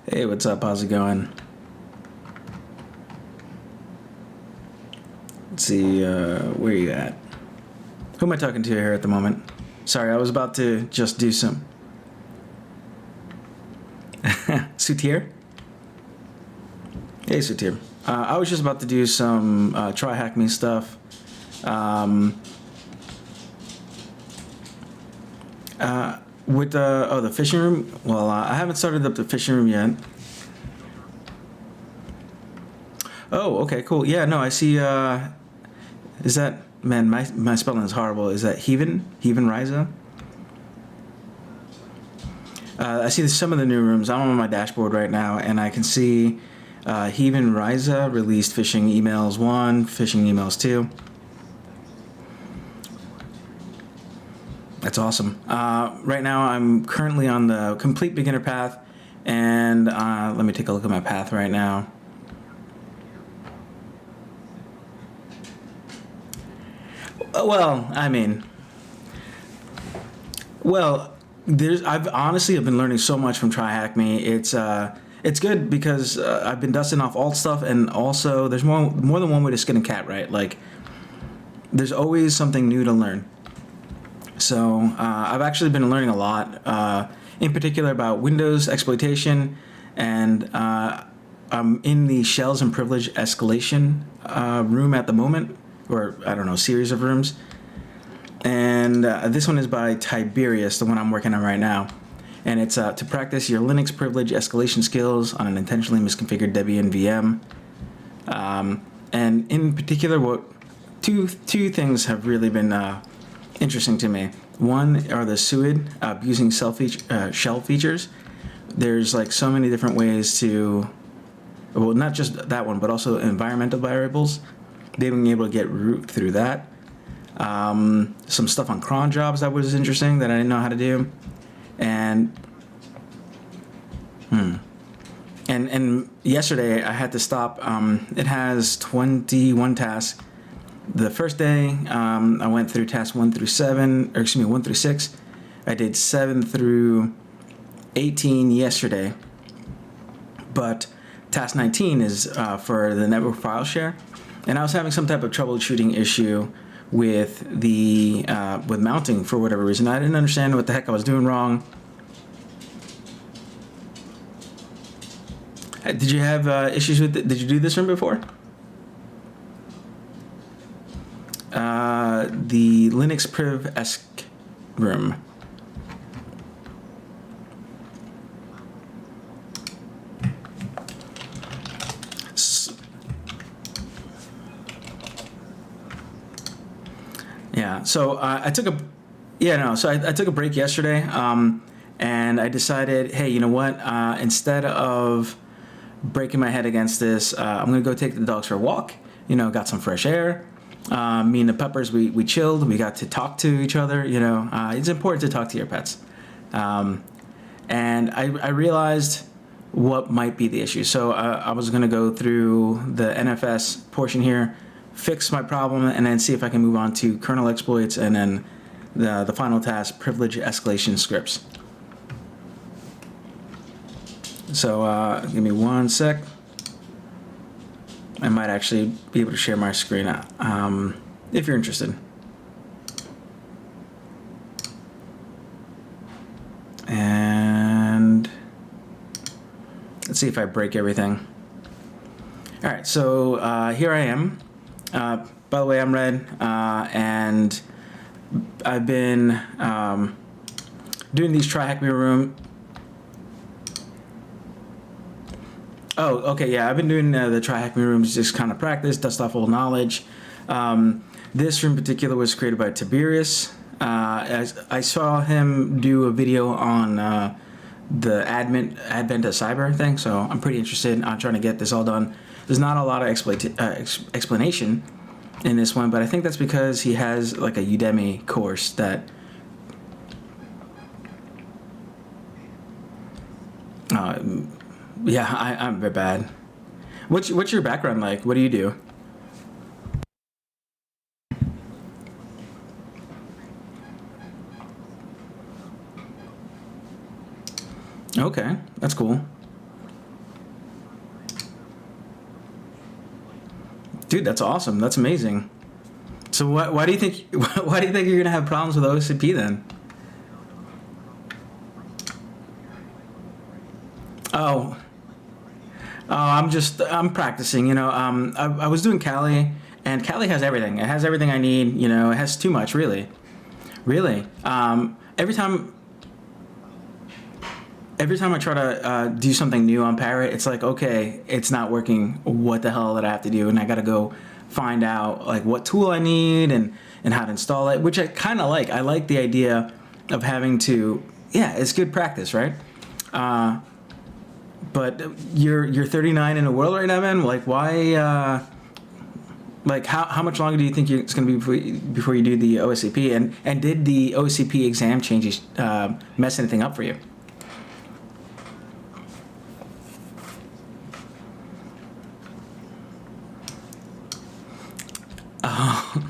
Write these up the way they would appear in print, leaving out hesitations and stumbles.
Hey, what's up? How's it going? Let's see, where are you at? Who am I talking to here at the moment? Sorry, I was about to just do some... Sootierr? Hey, Sootierr. I was just about to do some TryHackMe stuff. With the fishing room, well, I haven't started up the fishing room yet. Oh, okay, cool. Yeah, no, I see, is that, man, my spelling is horrible. Is that Heaven Riza? I see some of the new rooms. I'm on my dashboard right now, and I can see Heaven Riza released phishing emails 1, phishing emails 2. That's awesome. Right now, I'm currently on the complete beginner path, and let me take a look at my path right now. Well, I mean, I've honestly been learning so much from TryHackMe. It's good because I've been dusting off alt stuff, and also there's more than one way to skin a cat, right? Like, there's always something new to learn. So I've actually been learning a lot, in particular about Windows exploitation, and I'm in the shells and privilege escalation room at the moment, or I don't know, series of rooms. And this one is by Tiberius, the one I'm working on right now. And it's to practice your Linux privilege escalation skills on an intentionally misconfigured Debian VM. And in particular, two things have really been interesting to me. One are the SUID, abusing shell features. There's like so many different ways to, well, not just that one, but also environmental variables. Being able to get root through that. Some stuff on cron jobs that was interesting that I didn't know how to do. And yesterday I had to stop. It has 21 tasks. The first day I went through tasks 1 through 6. I did 7 through 18 yesterday. But task 19 is for the network file share. And I was having some type of troubleshooting issue with the with mounting for whatever reason. I didn't understand what the heck I was doing wrong. Did you have issues with it? Did you do this room before? The Linux Privilege room. Yeah, so I took a break yesterday, and I decided, hey, you know what? Instead of breaking my head against this, I'm gonna go take the dogs for a walk. You know, got some fresh air. Me and the Peppers, we chilled. We got to talk to each other. You know, it's important to talk to your pets. And I realized what might be the issue. So I was gonna go through the NFS portion here, fix my problem, and then see if I can move on to kernel exploits, and then the final task, privilege escalation scripts. So give me one sec. I might actually be able to share my screen if you're interested. And let's see if I break everything. All right, so here I am. By the way, I'm Red, and I've been doing these TryHackMe room. Oh, okay, yeah, I've been doing the TryHackMe rooms, just kind of practice, dust off old knowledge. This room in particular was created by Tiberius. I saw him do a video on the advent of cyber thing, so I'm pretty interested on trying to get this all done. There's not a lot of explanation in this one, but I think that's because he has like a Udemy course that yeah, I'm very bad. What's your background like? What do you do? Okay, that's cool. Dude, that's awesome. That's amazing. So why do you think why do you think you're gonna have problems with OCP then? Oh, I'm practicing. I was doing Kali, and Kali has everything. It has everything I need. It has too much, really, really. Every time I try to do something new on Parrot, it's like, okay, it's not working. What the hell did I have to do? And I got to go find out like what tool I need and how to install it, which I kind of like. I like the idea of having to, yeah, it's good practice, right? But you're 39 in the world right now, man. Like, why? Like, how much longer do you think it's going to be before you do the OSCP? And did the OSCP exam changes mess anything up for you? Oh.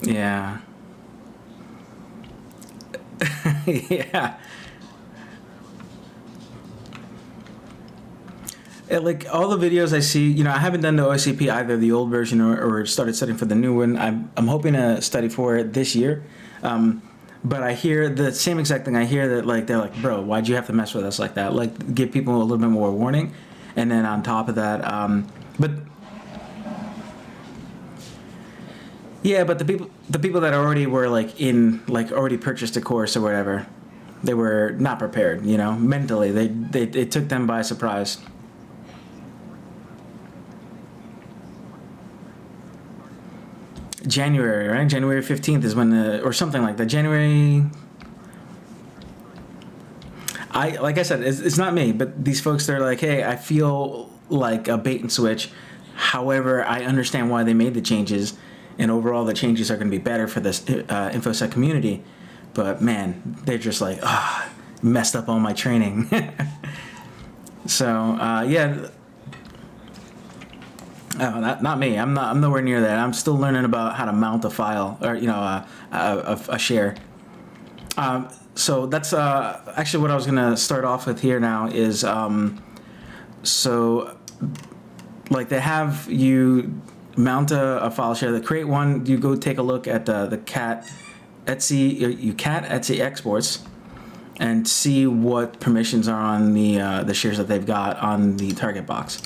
Yeah. Yeah. Like all the videos I see, I haven't done the OSCP either, the old version or started studying for the new one. I'm hoping to study for it this year. But I hear the same exact thing. I hear that like they're like, bro, why'd you have to mess with us like that? Like give people a little bit more warning. And then on top of that, but yeah, but the people that already were already purchased a course or whatever, they were not prepared. Mentally, it took them by surprise. January, right? January 15th is when or something like that. Like I said, it's not me, but these folks, they're like, hey, I feel like a bait and switch. However, I understand why they made the changes, and overall the changes are going to be better for this InfoSec community. But man, they're just like, messed up all my training. So yeah. Oh, not me. I'm nowhere near that. I'm still learning about how to mount a file or a share. So that's actually what I was gonna start off with here now is so like they have you mount a file share. They create one. You go take a look at the cat Etsy exports and see what permissions are on the shares that they've got on the target box.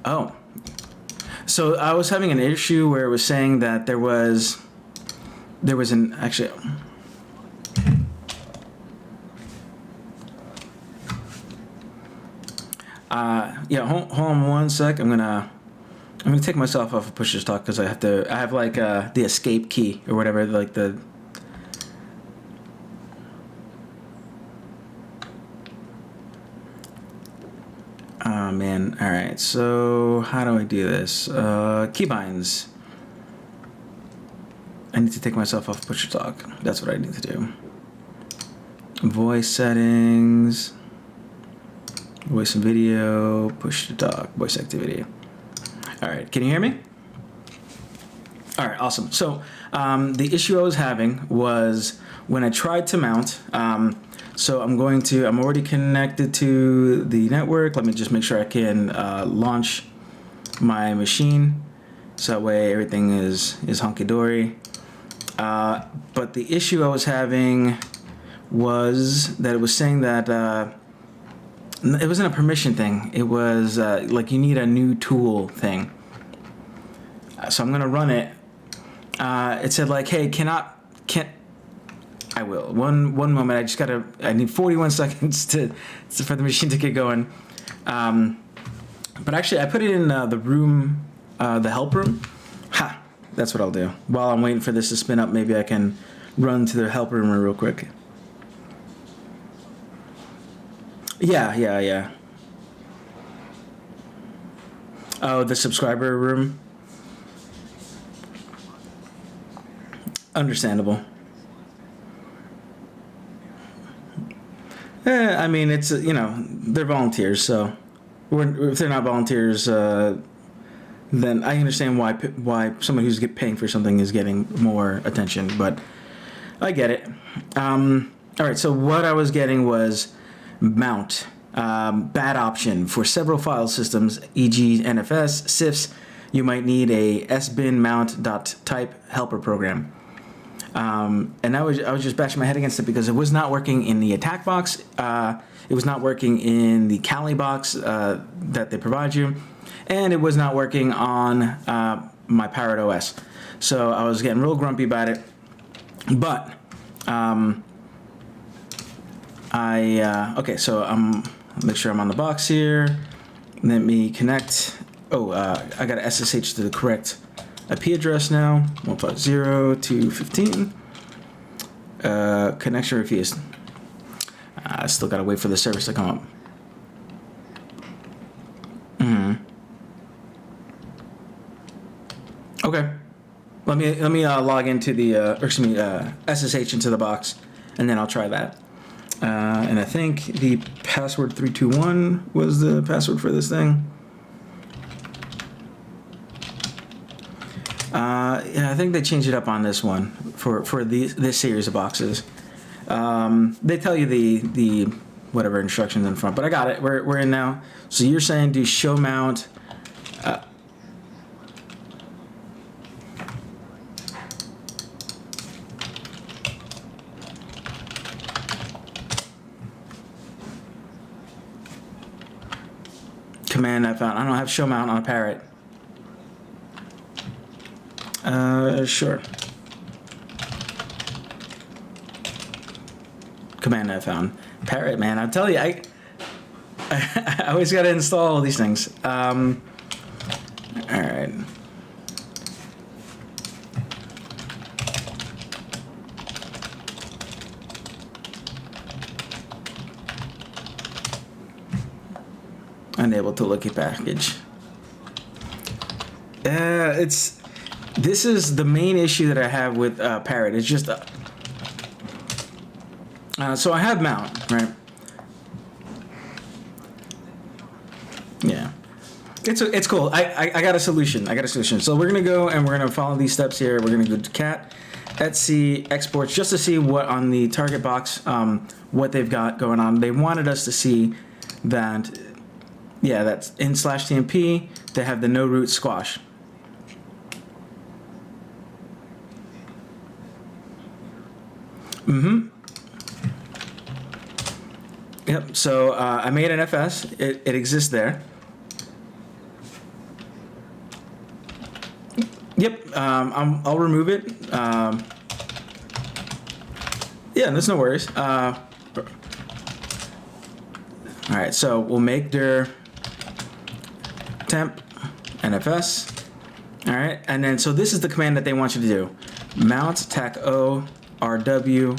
Oh, so I was having an issue where it was saying that there was an actually. Yeah, hold on one sec. I'm gonna take myself off of push to talk because I have like the escape key or whatever, like the. Oh man, all right. So how do I do this? Keybinds. I need to take myself off push to talk. That's what I need to do. Voice settings. Voice and video, push to talk, voice activity. All right, can you hear me? All right, awesome. So the issue I was having was when I tried to mount. So I'm already connected to the network. Let me just make sure I can launch my machine. So that way everything is hunky-dory. But the issue I was having was that it was saying that it wasn't a permission thing. It was like you need a new tool thing. So I'm gonna run it. It said like, hey, I will. One moment. I need 41 seconds for the machine to get going. But actually, I put it in the room, the help room. Ha! That's what I'll do. While I'm waiting for this to spin up, maybe I can run to the help room real quick. Yeah. Oh, the subscriber room. Understandable. I mean, it's they're volunteers, so if they're not volunteers, then I understand why someone who's paying for something is getting more attention. But I get it. All right, so what I was getting was mount, bad option for several file systems, e.g. NFS, CIFS. You might need a sbin mount.type helper program. And I was just bashing my head against it because it was not working in the attack box. It was not working in the Kali box that they provide you, and it was not working on my Parrot OS. So I was getting real grumpy about it. But okay, so make sure I'm on the box here. Let me connect. Oh, I got to SSH to the correct IP address now. 150.215. Connection refused. I still got to wait for the service to come up. Okay. Let me log into the SSH into the box, and then I'll try that. And I think the password 321 was the password for this thing. Yeah, I think they changed it up on this one for this series of boxes. They tell you the whatever instructions in front, but I got it. We're in now. So you're saying do show mount. Command I found. I don't have show mount on a Parrot. Sure. Command I found. Parrot, man. I'll tell you, I always got to install all these things. All right. Unable to look at package. This is the main issue that I have with Parrot. It's just so I have mount, right? Yeah, it's cool. I got a solution. So we're gonna go and we're gonna follow these steps here. We're gonna go to cat etc exports just to see what on the target box what they've got going on. They wanted us to see that. Yeah, that's in /tmp. They have the no root squash. Yep. So I made an FS. It exists there. Yep. I'll remove it. Yeah, there's no worries. All right. So we'll make dir temp nfs. All right, and then so this is the command that they want you to do: mount tac o rw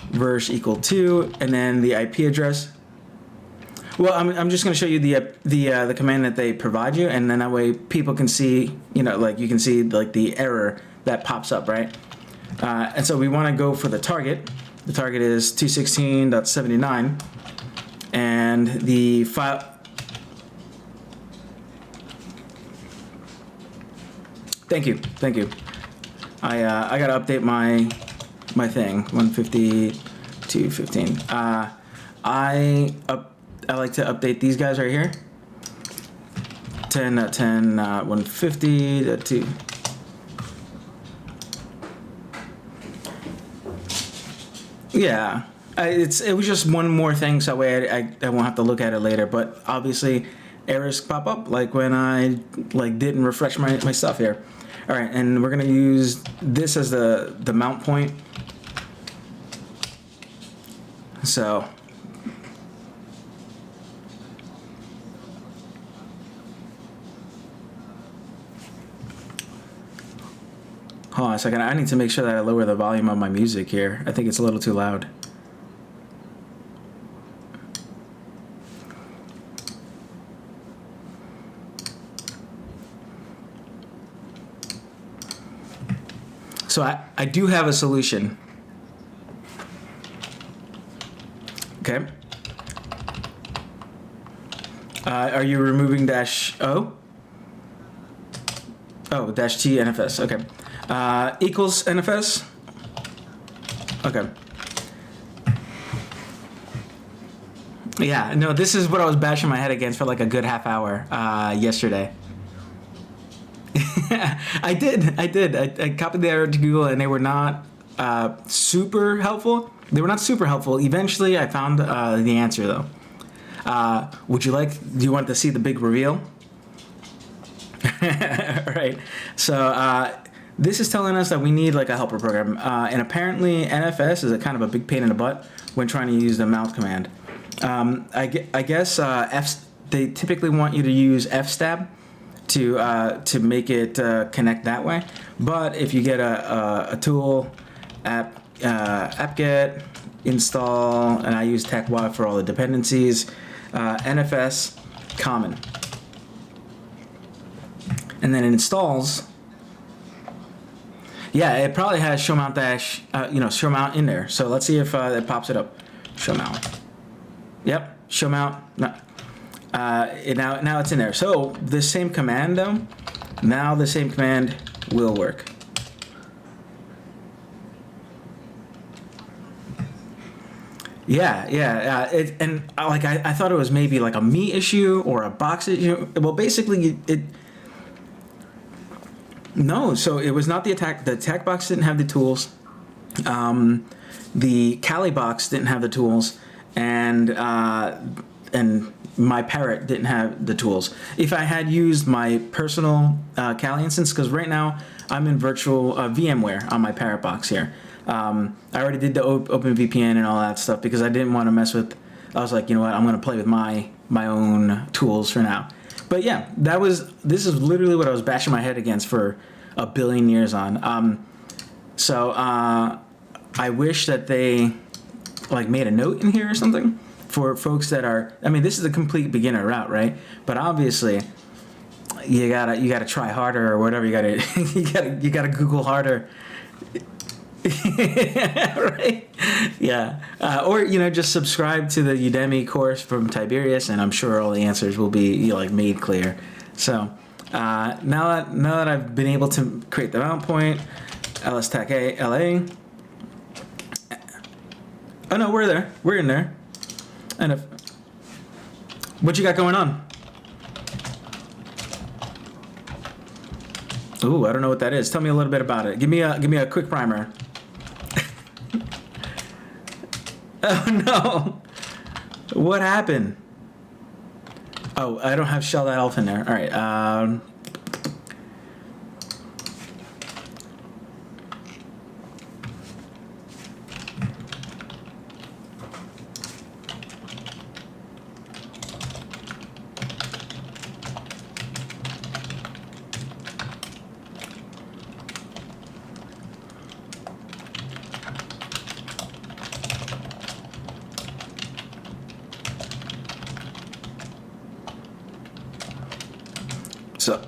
vers equal to, and then the IP address. Well, I'm just going to show you the command that they provide you, and then that way people can see, like you can see like the error that pops up, right? And so we want to go for the target. The target is 216.79, and the file. Thank you. I gotta update my thing. 150.215. I like to update these guys right here. 10.10 150.2. Yeah, it was just one more thing, so that way I won't have to look at it later. But obviously, errors pop up like when I didn't refresh my stuff here. All right, and we're gonna use this as the mount point. So hold on a second. I need to make sure that I lower the volume of my music here. I think it's a little too loud. So I do have a solution. Okay. Are you removing -o? Oh, -t NFS. Okay. Equals NFS. Okay. Yeah, no, this is what I was bashing my head against for like a good half hour yesterday. I did. I copied the error to Google, and they were not super helpful. They were not super helpful. Eventually, I found the answer though. Would you like? Do you want to see the big reveal? Right. So this is telling us that we need like a helper program, and apparently NFS is a kind of a big pain in the butt when trying to use the mount command. I guess they typically want you to use fstab to make it connect that way. But if you get a tool apt-get install, and I use techy for all the dependencies, NFS common, and then it installs. Yeah, it probably has show mount dash, show mount in there. So let's see if it pops it up. Show mount. Yep, show mount. No. Now it's in there. So the same command though, now the same command will work. Yeah. I thought it was maybe like a me issue or a box issue. Well, basically no. So it was not the attack. The attack box didn't have the tools. The Kali box didn't have the tools, and my Parrot didn't have the tools. If I had used my personal Kali instance, because right now I'm in virtual VMware on my Parrot box here. I already did the OpenVPN and all that stuff because I didn't want to mess with. I was like, you know what, I'm going to play with my own tools for now. But yeah, this is literally what I was bashing my head against for a billion years on. So I wish that they like made a note in here or something for folks that are. I mean, this is a complete beginner route, right? But obviously, you gotta try harder or whatever. You gotta Google harder. Right? Yeah. Or just subscribe to the Udemy course from Tiberius, and I'm sure all the answers will be made clear. So now that I've been able to create the mount point, lstack LA. Oh no, we're there. We're in there. And what you got going on? Ooh, I don't know what that is. Tell me a little bit about it. Give me a quick primer. Oh no! What happened? Oh, I don't have shell that elf in there. All right. So,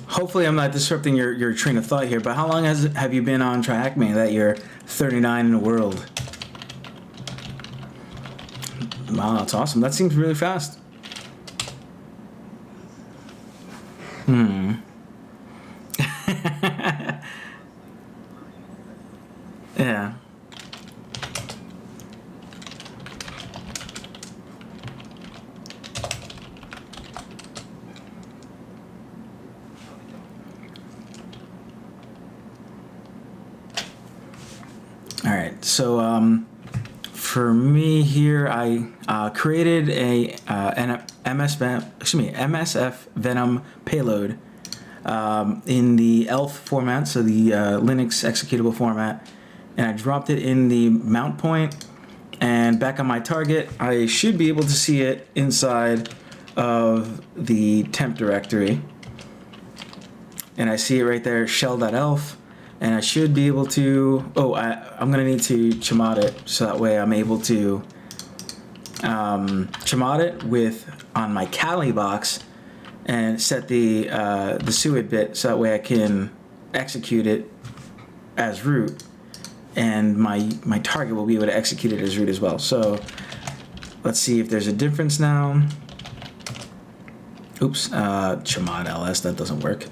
hopefully I'm not disrupting your train of thought here, but how long have you been on TryHackMe that you're 39 in the world? Wow, that's awesome. That seems really fast. Yeah. All right, so for me here, I created an MSF Venom payload in the ELF format, so the Linux executable format, and I dropped it in the mount point, and back on my target, I should be able to see it inside of the temp directory, and I see it right there, shell.elf. And I should be able to, I'm going to need to chmod it, so that way I'm able to chmod it on my Kali box and set the suid bit, so that way I can execute it as root, and my target will be able to execute it as root as well. So let's see if there's a difference now. Oops, chmod ls, that doesn't work.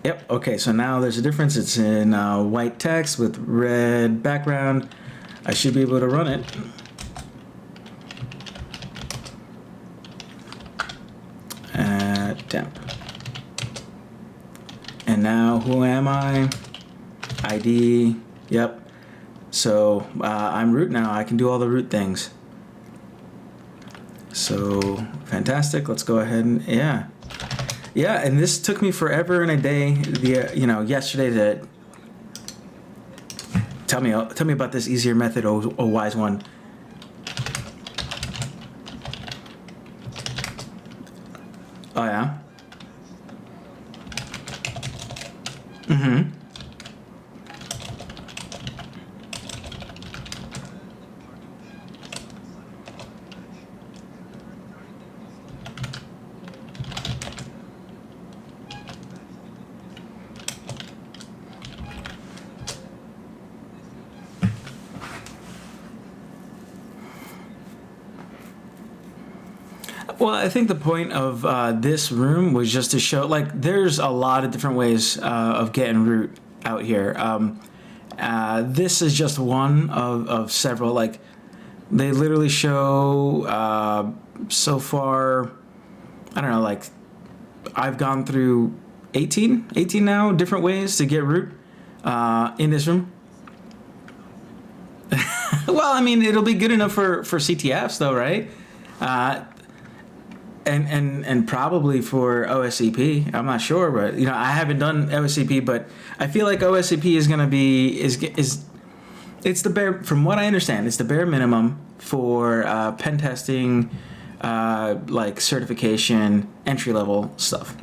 Yep, okay, so now there's a difference. It's in white text with red background. I should be able to run it. And now, who am I? ID. Yep. So I'm root now. I can do all the root things. So fantastic. Let's go ahead and yeah. And this took me forever and a day. Yesterday to tell me about this easier method. Oh wise one. Oh yeah. Mm-hmm. Well, I think the point of this room was just to show, like, there's a lot of different ways of getting root out here. This is just one of several. Like, they literally show so far, I don't know, like, I've gone through 18 now different ways to get root in this room. Well, I mean, it'll be good enough for CTFs though, right? And probably for OSCP. I'm not sure, but I haven't done OSCP, but I feel like OSCP is gonna be it's the bare, from what I understand, it's the bare minimum for pen testing, like certification, entry level stuff.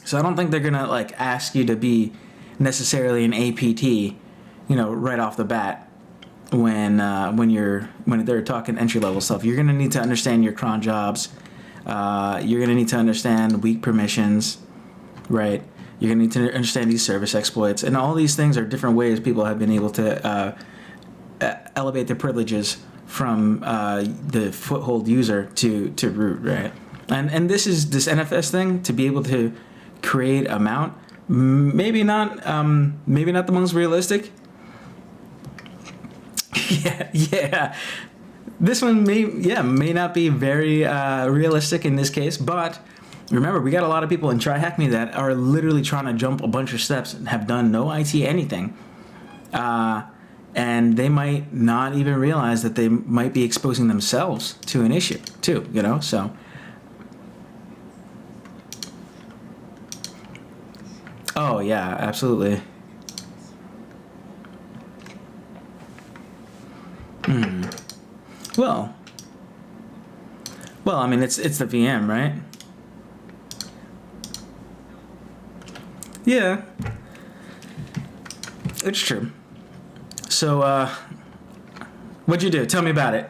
So I don't think they're gonna like ask you to be necessarily an APT, right off the bat. When they're talking entry level stuff, you're gonna need to understand your cron jobs. You're going to need to understand weak permissions, right? You're going to need to understand these service exploits. And all these things are different ways people have been able to elevate their privileges from the foothold user to root, right? And this NFS thing, to be able to create a mount, maybe not the most realistic. Yeah. This one may not be very realistic in this case, but remember, we got a lot of people in TryHackMe that are literally trying to jump a bunch of steps and have done no IT anything. And they might not even realize that they might be exposing themselves to an issue too, so. Oh yeah, absolutely. Well, I mean, it's the VM, right? Yeah, it's true. So, what'd you do? Tell me about it.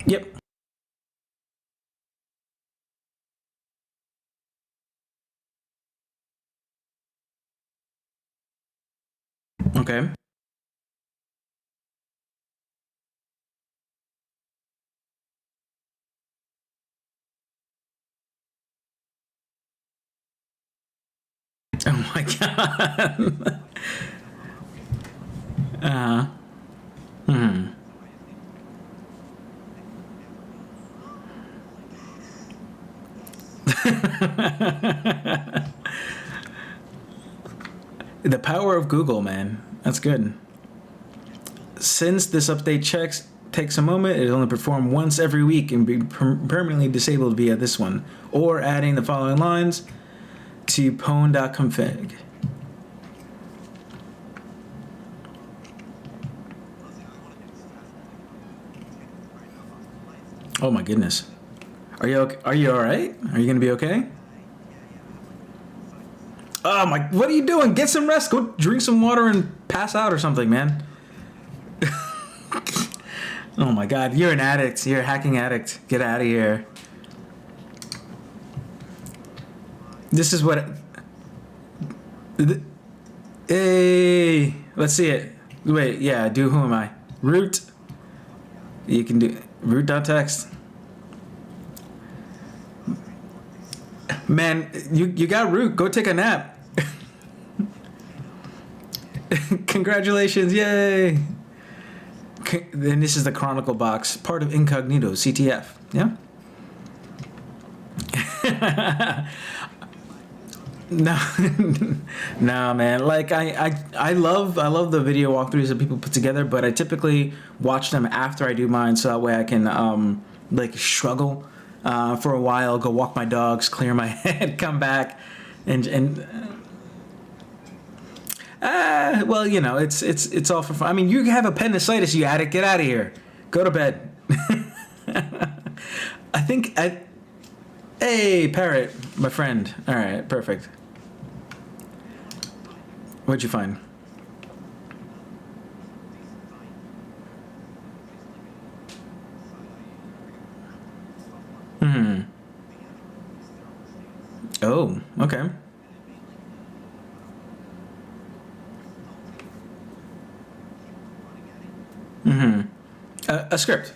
Yep. Okay. Oh my god. Hmm. The power of Google, man. That's good. Since this update takes a moment, it'll only perform once every week and be permanently disabled via this one, or adding the following lines to pwn.config. Oh my goodness. Are you okay? Are you all right? Are you gonna be okay? Oh my! What are you doing? Get some rest. Go drink some water and pass out or something, man. Oh my God, you're an addict. You're a hacking addict. Get out of here. This is what. Hey, let's see it. Wait, yeah, do who am I? Root. You can do root.txt. Man, you got root. Go take a nap. Congratulations, yay. Then this is the Chronicle box, part of Incognito, CTF. Yeah? No, no, man. Like I love the video walkthroughs that people put together, but I typically watch them after I do mine, so that way I can like struggle for a while, go walk my dogs, clear my head, come back, and well, you know, it's all for fun. I mean, you have appendicitis, you addict. Get out of here. Go to bed. I think Hey, Parrot, my friend. All right, perfect. What'd you find? Hmm. Oh, okay. Hmm. A script.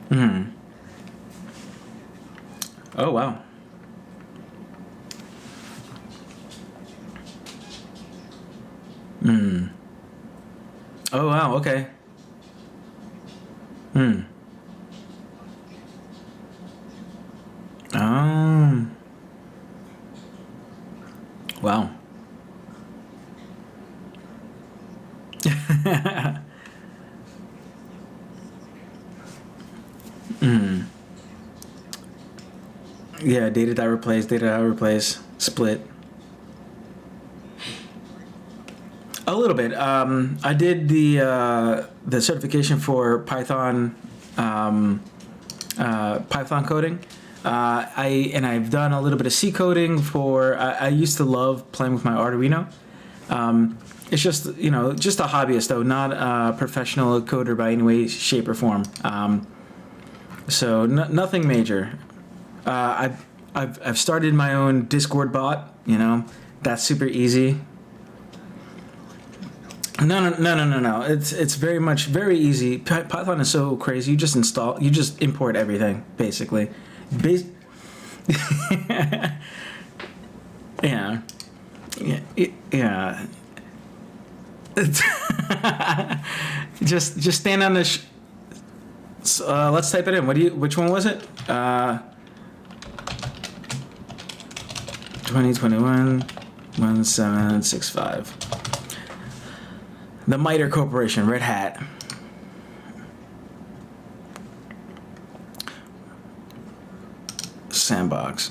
Hmm. Oh, wow. Hmm. Oh, wow. Okay. Hmm. Oh. Wow. Hmm. Yeah, data.replace, split. A little bit. I did the certification for Python coding. I've done a little bit of C coding for. I used to love playing with my Arduino. It's just just a hobbyist though, not a professional coder by any way, shape, or form. So nothing major. I've started my own Discord bot. That's super easy. No. It's very easy. Python is so crazy. You just import everything basically. Bas- yeah, yeah. Just stand on the. Let's type it in. Which one was it? 2021 1765. The MITRE Corporation, Red Hat. Sandbox.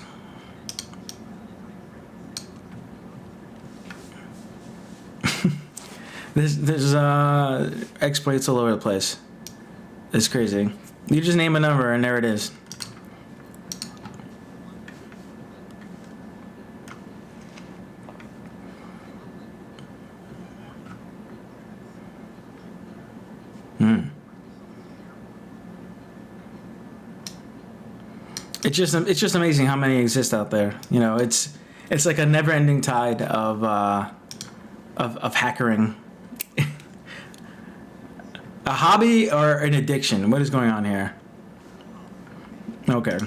There's exploits all over the place. It's crazy. You just name a number and there it is. It's just amazing how many exist out there. It's like a never-ending tide of hackering. A hobby or an addiction? What is going on here? Okay.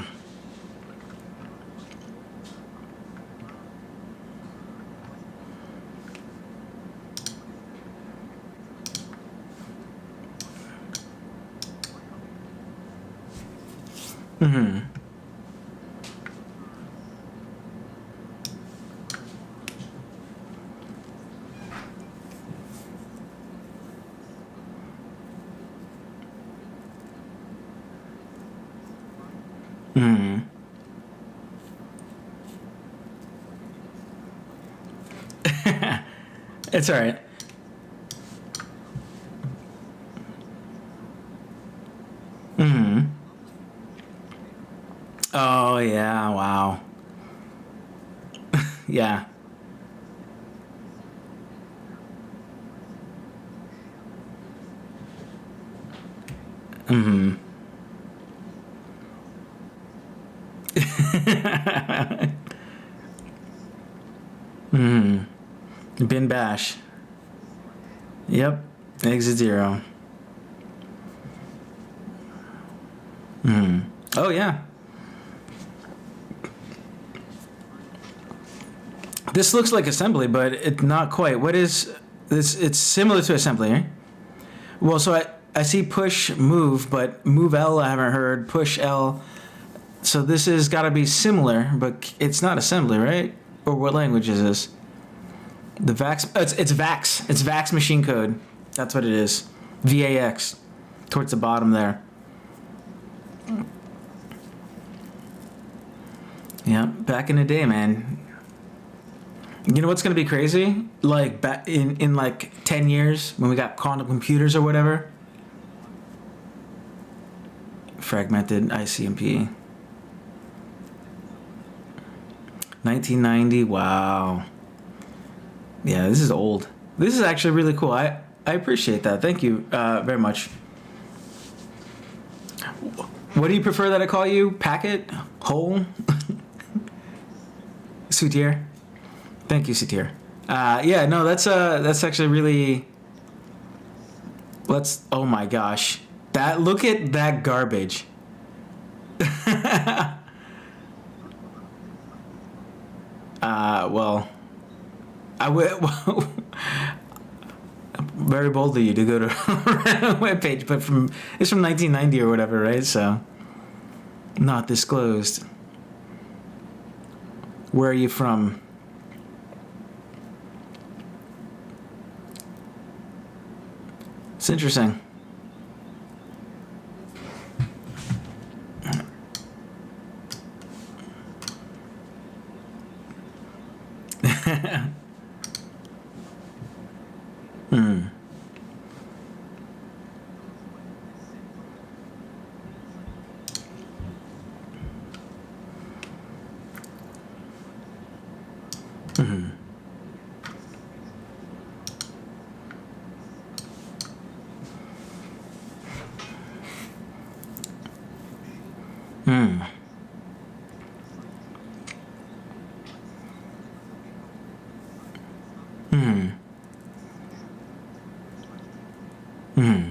Mm-hmm. Mm-hmm. It's all right. Mm-hmm. Oh yeah! Wow. Yeah. Mm-hmm. Mm-hmm. Bin bash. Yep. Exit 0. Mm-hmm. Oh yeah. This looks like assembly, but it's not quite. What is this? It's similar to assembly, right? Well, so I see push move, but move L I haven't heard. Push L. So this has got to be similar, but it's not assembly, right? Or what language is this? The VAX. It's VAX. It's VAX machine code. That's what it is. VAX. Towards the bottom there. Yeah, back in the day, man. You know what's gonna be crazy? Like back in like 10 years when we got quantum computers or whatever. Fragmented ICMP. 1990. Wow. Yeah, this is old. This is actually really cool. I appreciate that. Thank you very much. What do you prefer that I call you? Packet? Hole? Sootierr? Thank you, sootierr. Yeah, no, that's actually really. Oh my gosh, look at that garbage. Well, I would. Well, very bold of you to go to a webpage, but it's from 1990 or whatever, right? So, not disclosed. Where are you from? It's interesting. Hmm. Hmm. Hmm. Hmm. Hmm.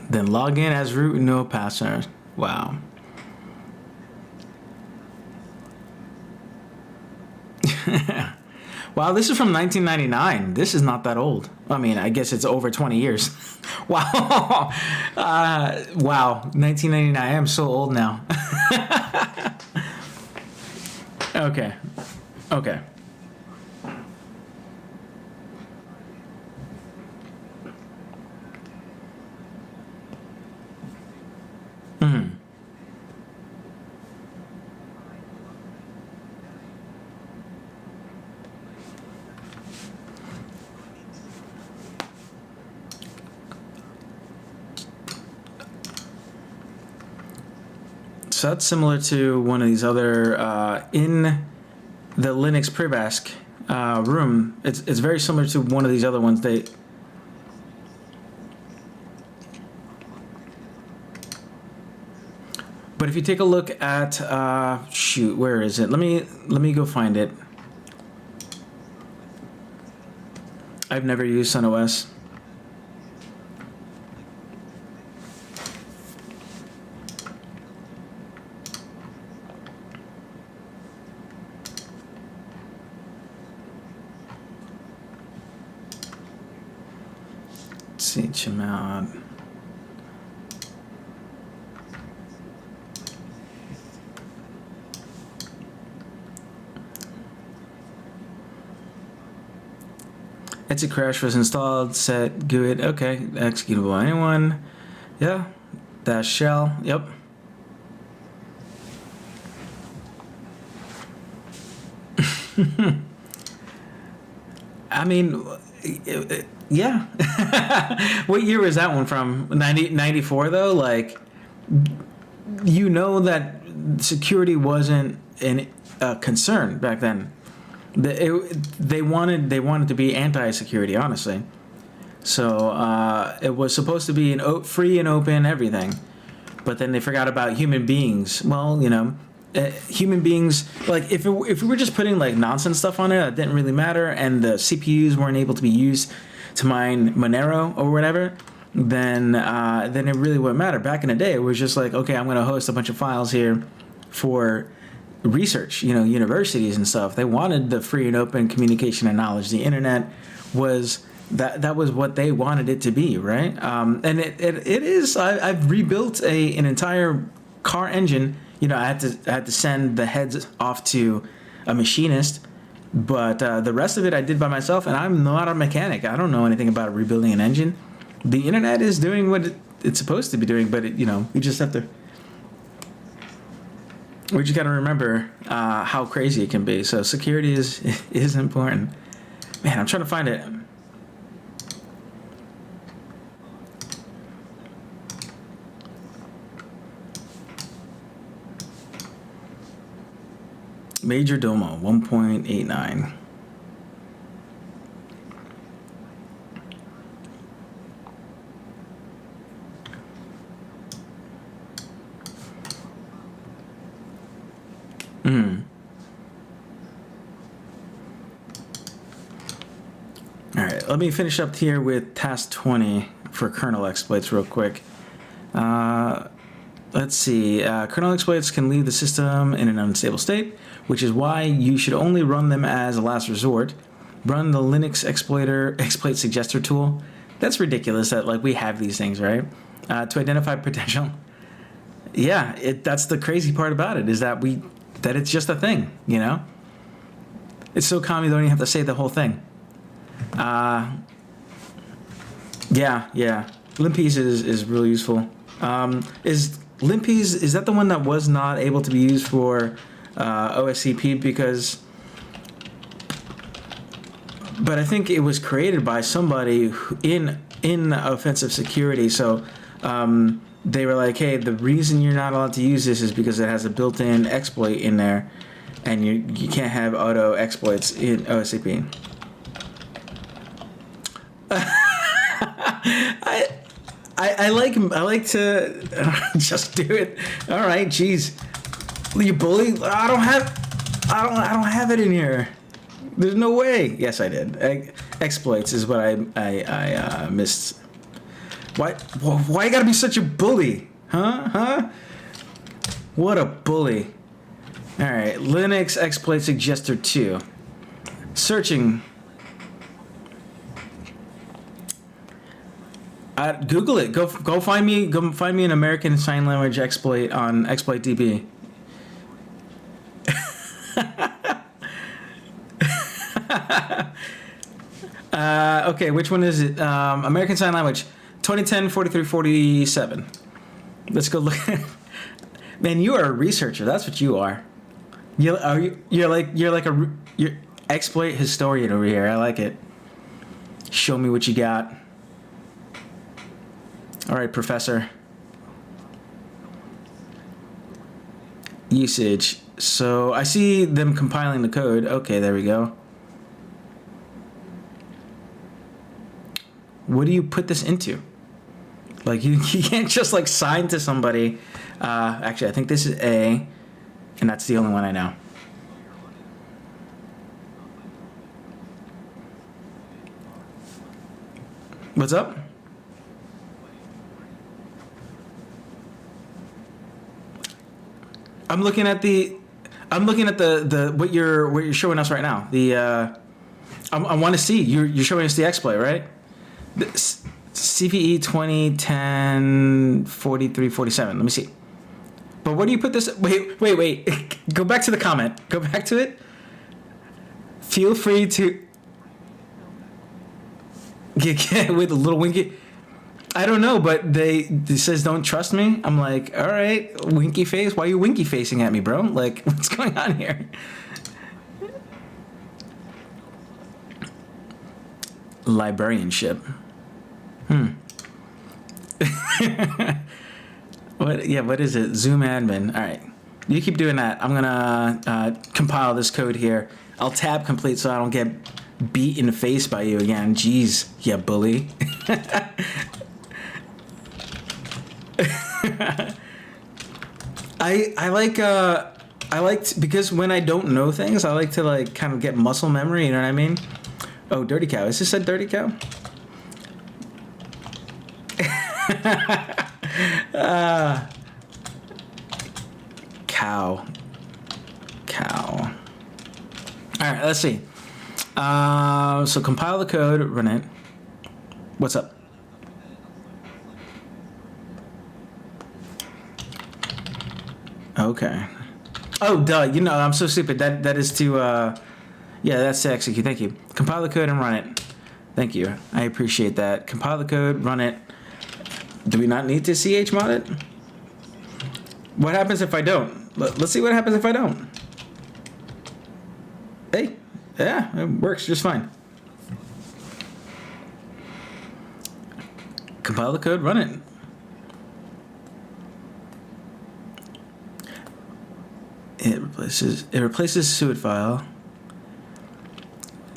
Then log in as root, no password. Wow. Wow, this is from 1999. This is not that old. I mean, I guess it's over 20 years. Wow. Wow. 1999. I am so old now. Okay. Okay. Hmm. So that's similar to one of these other in the Linux Privilege room. It's very similar to one of these other ones. But if you take a look at shoot, where is it? Let me go find it. I've never used Sun OS. See, Chimad. Etsy crash was installed, set GUID, okay, executable by anyone, yeah, dash shell, yep. I mean, yeah. What year was that one from? 94 though? Like, you know that security wasn't a concern back then. They wanted to be anti-security, honestly. So it was supposed to be an free and open everything, but then they forgot about human beings. Well, you know, human beings, like if we were just putting like nonsense stuff on it, that didn't really matter, and the CPUs weren't able to be used to mine Monero or whatever, then it really wouldn't matter. Back in the day, it was just like, okay, I'm going to host a bunch of files here for research, you know, universities and stuff. They wanted the free and open communication and knowledge. The internet was that was what they wanted it to be, right? And it is. I've rebuilt an entire car engine. You know, I had to send the heads off to a machinist, but the rest of it I did by myself. And I'm not a mechanic. I don't know anything about rebuilding an engine. The internet is doing what it's supposed to be doing, but you know, we just have to. We just got to remember how crazy it can be. So security is important. Man, I'm trying to find it. Major Domo 1.89. All right, let me finish up here with task 20 for kernel exploits real quick. Let's see. Kernel exploits can leave the system in an unstable state, which is why you should only run them as a last resort. Run the Linux exploit suggester tool. That's ridiculous that like we have these things, right? To identify potential. Yeah, that's the crazy part about it, is that it's just a thing, you know? It's so common you don't even have to say the whole thing. Yeah. Limpies is really useful. Is Limpies, is that the one that was not able to be used for OSCP because... But I think it was created by somebody in offensive security, so they were like, hey, the reason you're not allowed to use this is because it has a built-in exploit in there, and you can't have auto exploits in OSCP. I like to just do it. All right, geez, you bully. I don't have it in here. There's no way. Yes, I did. Exploits is what I missed. Why you gotta be such a bully? Huh? What a bully. All right, Linux exploit suggester 2. Searching. Google it. Go find me. Go find me an American Sign Language exploit on Exploitdb. Okay, which one is it? American Sign Language, 2010 4347. Let's go look. Man, you are a researcher. That's what you are. You're like a exploit historian over here. I like it. Show me what you got. All right, professor. Usage. So I see them compiling the code. Okay, there we go. What do you put this into? Like you can't just like sign to somebody. Actually, I think this is A, and that's the only one I know. What's up? I'm looking at the what you're showing us right now. I want to see you're showing us the exploit, right? The CVE 2010 4347. Let me see. But where do you put this? Wait. Go back to the comment. Go back to it. Feel free to get with a little winky. I don't know, but it says don't trust me. I'm like, all right, winky face. Why are you winky facing at me, bro? Like, what's going on here? Librarianship. What? Yeah, what is it? Zoom admin. All right. You keep doing that. I'm gonna compile this code here. I'll tab complete so I don't get beat in the face by you again. Jeez, yeah, bully. I like because when I don't know things, I like to like kind of get muscle memory. You know what I mean? Oh, dirty cow. Is this a dirty cow? Cow. All right, let's see. So compile the code, run it. What's up? Okay. Oh, duh. You know, I'm so stupid. That is to, yeah, that's to execute. Thank you. Compile the code and run it. Thank you. I appreciate that. Compile the code, run it. Do we not need to chmod it? What happens if I don't? Let's see what happens if I don't. Hey, yeah, it works just fine. Compile the code, run it. It replaces suit file.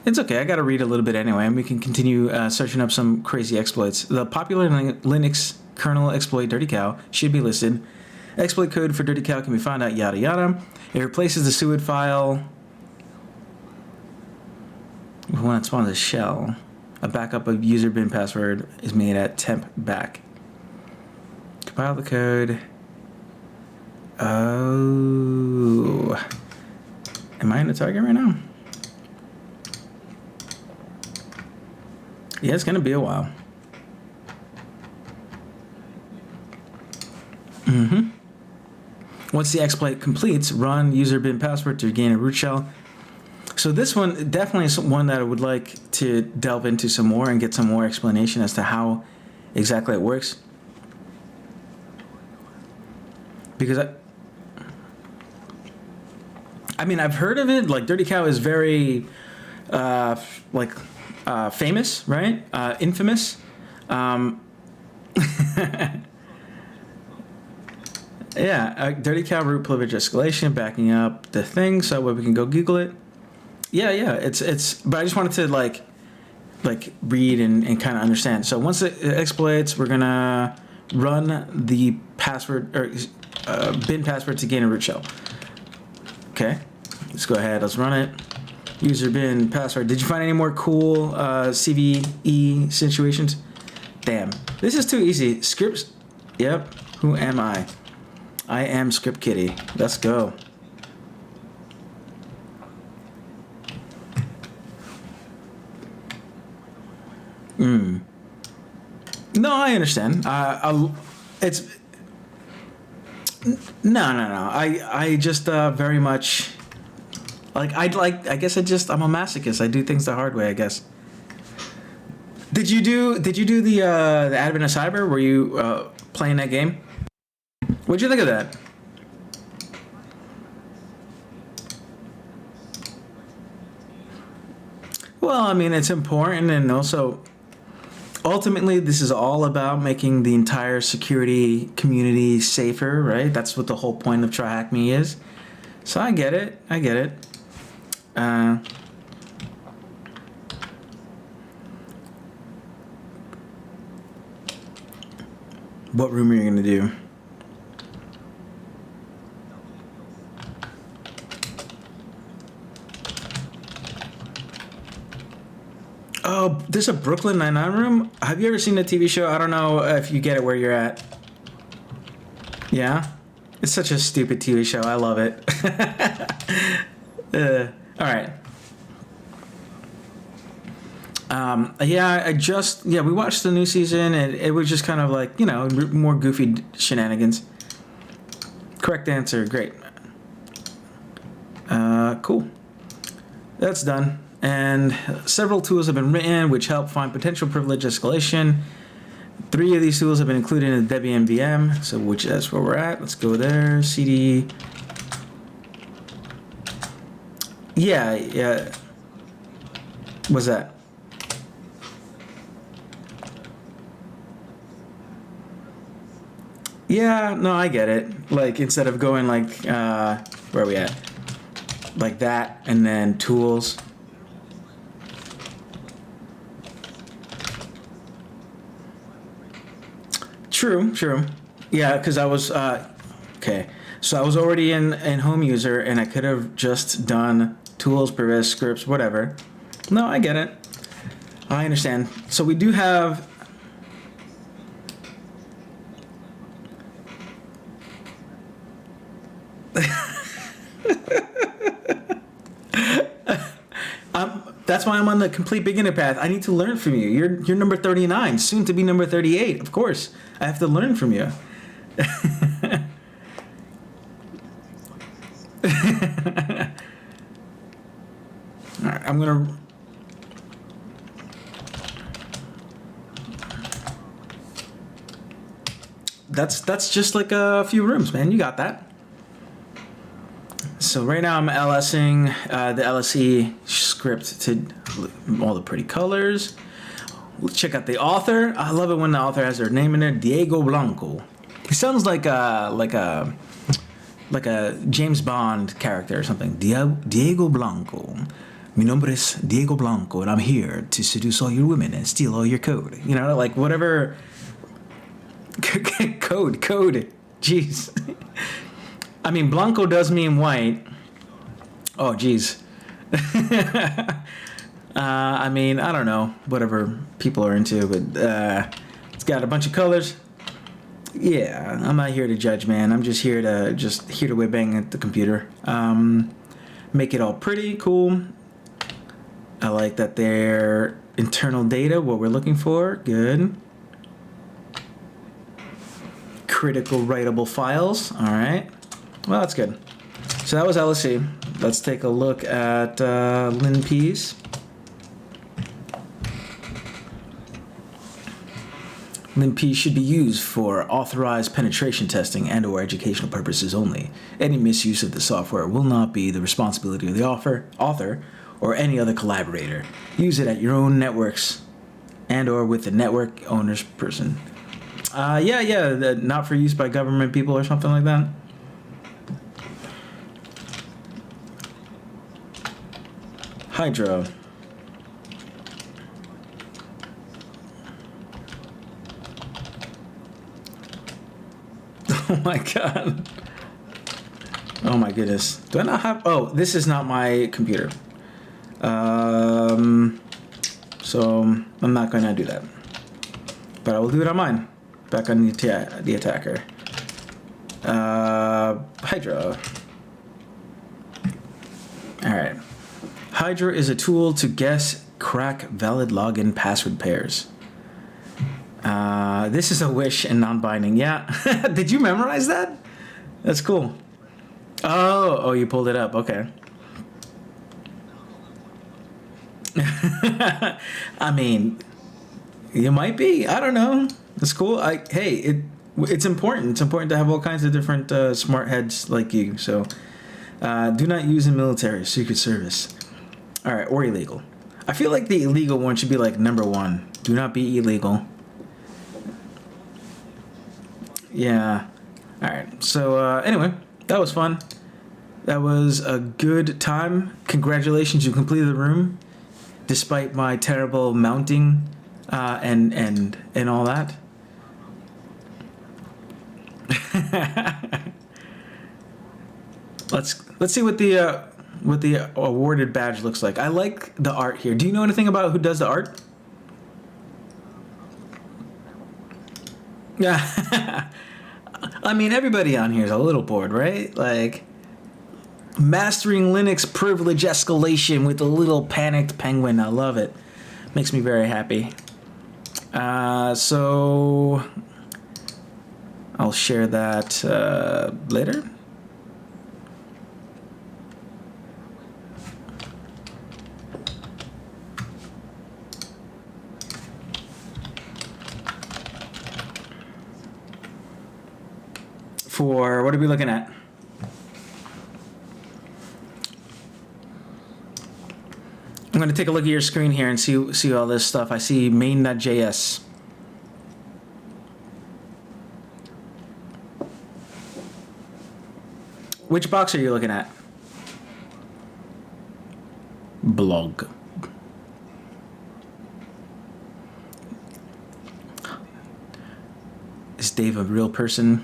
It's okay, I gotta read a little bit anyway, and we can continue searching up some crazy exploits. The popular Linux kernel exploit Dirty Cow should be listed. Exploit code for Dirty Cow can be found out, yada yada. It replaces the suid file when it spawns a shell. A backup of user bin password is made at temp back. Compile the code. Oh. Am I in the target right now? Yeah, it's gonna be a while. Once the exploit completes, run user bin password to gain a root shell. So this one definitely is one that I would like to delve into some more and get some more explanation as to how exactly it works. Because I mean, I've heard of it. Like, Dirty Cow is very, famous, right? Infamous. Yeah, Dirty Cow root privilege escalation, backing up the thing so we can go Google it. Yeah, it's. But I just wanted to like read and kind of understand. So once it exploits, we're gonna run the password or bin password to gain a root shell. Okay, let's go ahead. Let's run it. User bin password. Did you find any more cool CVE situations? Damn, this is too easy. Scripts. Yep. Who am I? I am Script Kitty. Let's go. No, I understand. It's no. I just very much I guess I'm a masochist. I do things the hard way, I guess. Did you do the Advent of Cyber? Were you playing that game? What'd you think of that? Well, I mean, it's important, and also, ultimately, this is all about making the entire security community safer, right? That's what the whole point of TryHackMe is. So I get it. What room are you gonna do? Oh, there's a Brooklyn Nine-Nine room? Have you ever seen the TV show? I don't know if you get it where you're at. Yeah? It's such a stupid TV show. I love it. All right. We watched the new season, and it was just kind of like, more goofy shenanigans. Correct answer. Great. Cool. That's done. And several tools have been written which help find potential privilege escalation. 3 of these tools have been included in the Debian VM, so that's where we're at. Let's go there. CD. Yeah. What's that? Yeah, no, I get it. Like, instead of going like, where are we at? Like that, and then tools. True, true. Yeah, because I was, okay. So I was already in home user, and I could have just done tools, PrivEsc, scripts, whatever. No, I get it. I understand. So we do have... That's why I'm on the complete beginner path. I need to learn from you. You're number 39, soon to be number 38. Of course, I have to learn from you. All right, I'm gonna... That's just like a few rooms, man. You got that. So right now I'm LSing the LSE script to all the pretty colors. Let's check out the author. I love it when the author has their name in there, Diego Blanco. He sounds like a James Bond character or something. Diego Blanco. Mi nombre es Diego Blanco, and I'm here to seduce all your women and steal all your code. You know, like whatever. Code. Jeez. I mean, Blanco does mean white. Oh, geez. I mean, I don't know. Whatever people are into, but it's got a bunch of colors. Yeah, I'm not here to judge, man. I'm just here to whip bang at the computer. Make it all pretty, cool. I like that they're internal data, what we're looking for. Good. Critical writable files. All right. Well, that's good. So that was LSE. Let's take a look at linps. Linp should be used for authorized penetration testing and/or educational purposes only. Any misuse of the software will not be the responsibility of the author or any other collaborator. Use it at your own networks and/or with the network owner's person. Not for use by government people or something like that. Hydro. Oh my god. Oh my goodness. Do I not have... Oh, this is not my computer. So I'm not going to do that. But I will do it on mine. Back on the attacker. Hydra. Alright. Hydra is a tool to guess, crack valid login password pairs. This is a wish and non-binding. Yeah. Did you memorize that? That's cool. Oh, you pulled it up. Okay. I mean, you might be. I don't know. It's cool. It's important. It's important to have all kinds of different smart heads like you. So, do not use in military, secret service. All right, or illegal. I feel like the illegal one should be like number 1. Do not be illegal. Yeah. All right. So anyway, that was fun. That was a good time. Congratulations, you completed the room, despite my terrible mounting and all that. Let's see what the awarded badge looks like. I like the art here. Do you know anything about who does the art? Yeah. I mean, everybody on here is a little bored, right? Like, mastering Linux Privilege Escalation with a little panicked penguin. I love it. Makes me very happy. So I'll share that later. For what are we looking at? I'm going to take a look at your screen here and see all this stuff. I see main.js. Which box are you looking at? Blog. Is Dave a real person?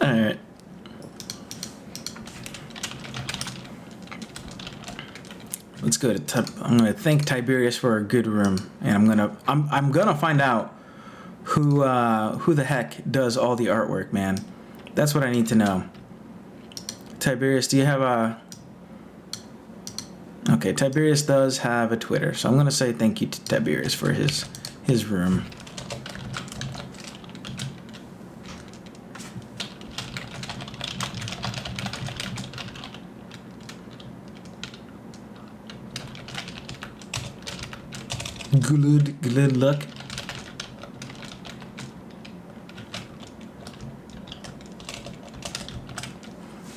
All right. Let's go to. I'm gonna thank Tiberius for a good room, and I'm gonna find out who the heck does all the artwork, man. That's what I need to know. Tiberius, do you have a? Okay, Tiberius does have a Twitter, so I'm gonna say thank you to Tiberius for his room. Good luck.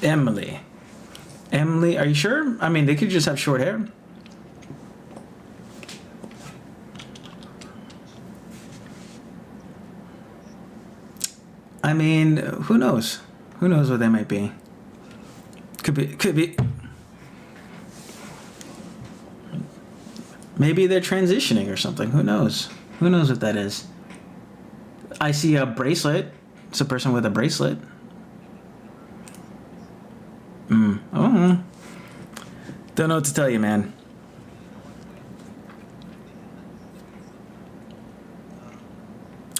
Emily, are you sure? I mean, they could just have short hair. I mean, who knows? Who knows what they might be? Could be. Maybe they're transitioning or something. Who knows? Who knows what that is? I see a bracelet. It's a person with a bracelet. Oh. Don't know what to tell you, man.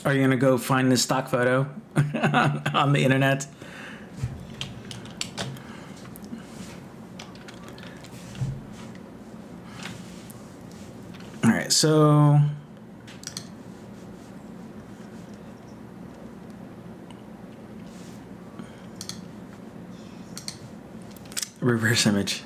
Are you gonna go find this stock photo on the internet? All right, so reverse image.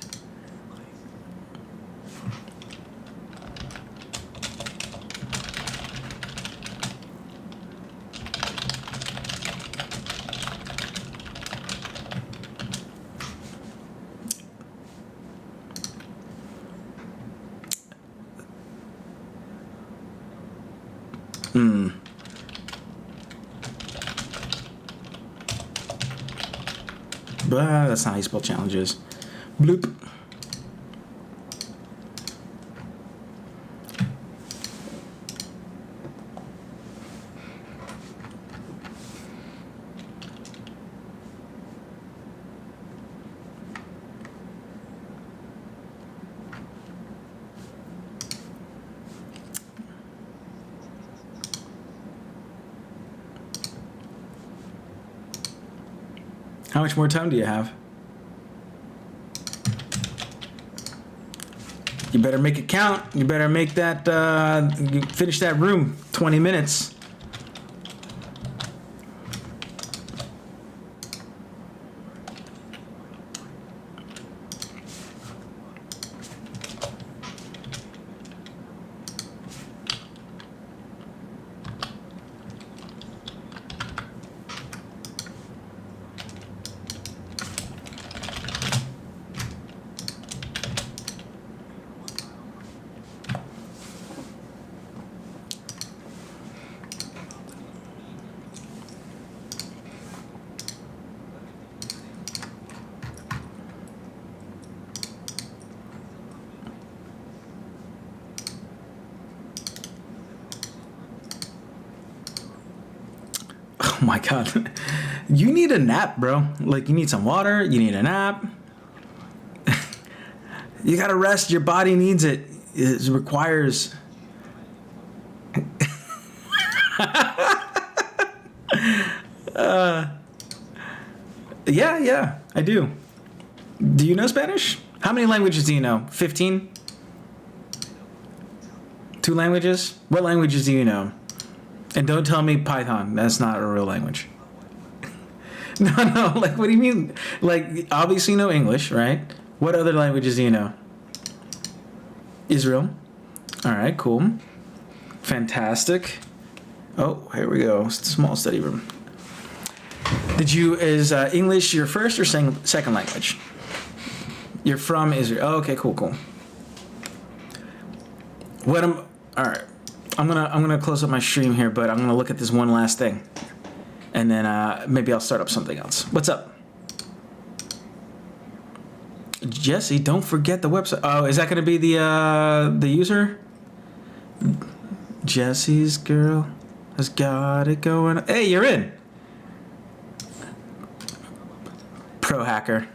But that's not how you spell challenges. Bloop. How much more time do you have? You better make it count. You better make that, finish that room. 20 minutes. Oh my God. You need a nap, bro. Like, you need some water. You need a nap. You gotta rest. Your body needs it. It requires... Yeah, I do. Do you know Spanish? How many languages do you know? 15? 2 languages? What languages do you know? And don't tell me Python. That's not a real language. No. Like, what do you mean? Like, obviously you know English, right? What other languages do you know? Israel. All right, cool. Fantastic. Oh, here we go. Small study room. Is English your first or second language? You're from Israel. Oh, okay, cool. What am? All right. I'm gonna close up my stream here, but I'm gonna look at this one last thing, and then maybe I'll start up something else. What's up, Jesse? Don't forget the website. Oh, is that gonna be the user? Jesse's girl has got it going. Hey, you're in. Pro hacker.